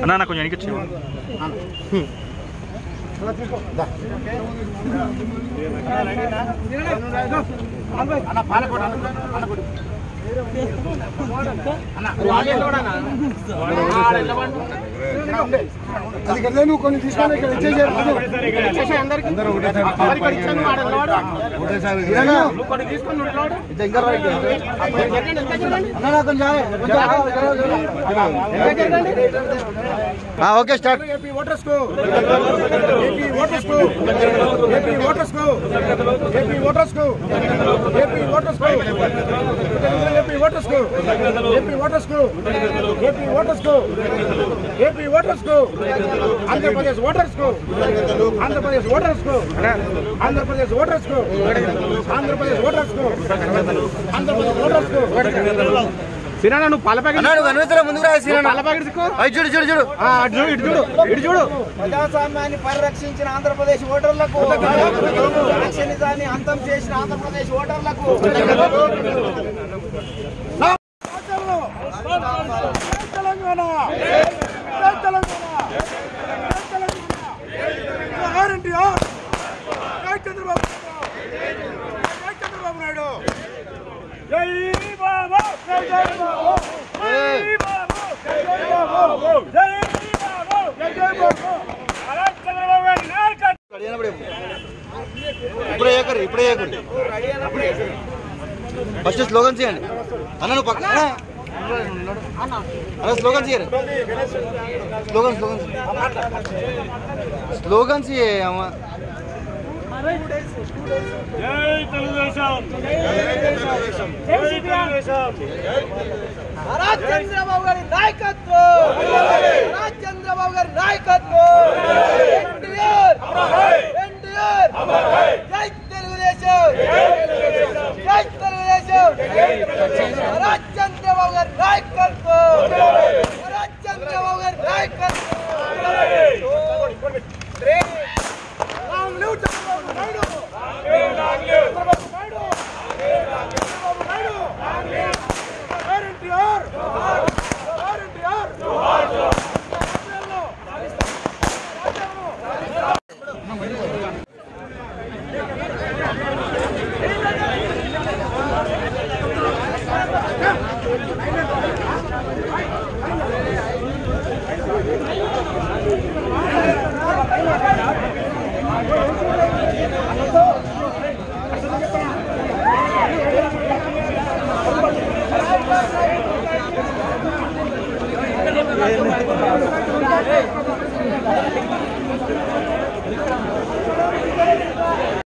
అన్నా కొంచెం వెనకొచ్చి నువ్వు కొన్ని తీసుకొని ఓకే స్టార్ట్. ఏపీ ఓటర్స్ కు ఏపీ ఓటర్స్ కు ఏపీ ఓటర్స్ కు ఏపీ ఓటర్స్ కు ఏపీ ఓటర్స్ కు ఏపీ ఓటర్స్ కు ఏపీ ఓటర్స్ కు ఏపీ ఓటర్స్ కు ఏపీ ఓటర్స్ కు ఆంధ్రప్రదేశ్ ఓటర్స్ కు ఆంధ్రప్రదేశ్ ఓటర్స్ కు ఆంధ్రప్రదేశ్ ఓటర్స్ కు ఆంధ్రప్రదేశ్ ఓటర్స్ కు ఆంధ్రప్రదేశ్ ఓటర్స్ కు సినా నువ్వు పాల ప్యాకెట్ ముందుకు రా సినా పాల ప్యాకెట్ చూడు చూడు చూడు ఇటు చూడు ఇటు చూడు. ప్రజాస్వామ్యాన్ని పరిరక్షించిన ఆంధ్రప్రదేశ్ ఓటర్లకు నిజాన్ని అంతం చేసిన ఆంధ్రప్రదేశ్ ఓటర్లకు తెలంగాణ చంద్రబాబు నాయుడు జై బాబు జై బాబు జై బాబు జై బాబు జై బాబు జై బాబు చంద్రబాబు గారి నాయకత్వం. ఇప్పుడే ఫస్ట్ స్లోగన్ చేయండి అన్న. నువ్వు పక్కన అన్న స్లోగన్ చేయాలి. స్లోగన్స్ అమ్మా. జై తెలుగుదేశం చంద్రబాబు గారి నాయకత్వం.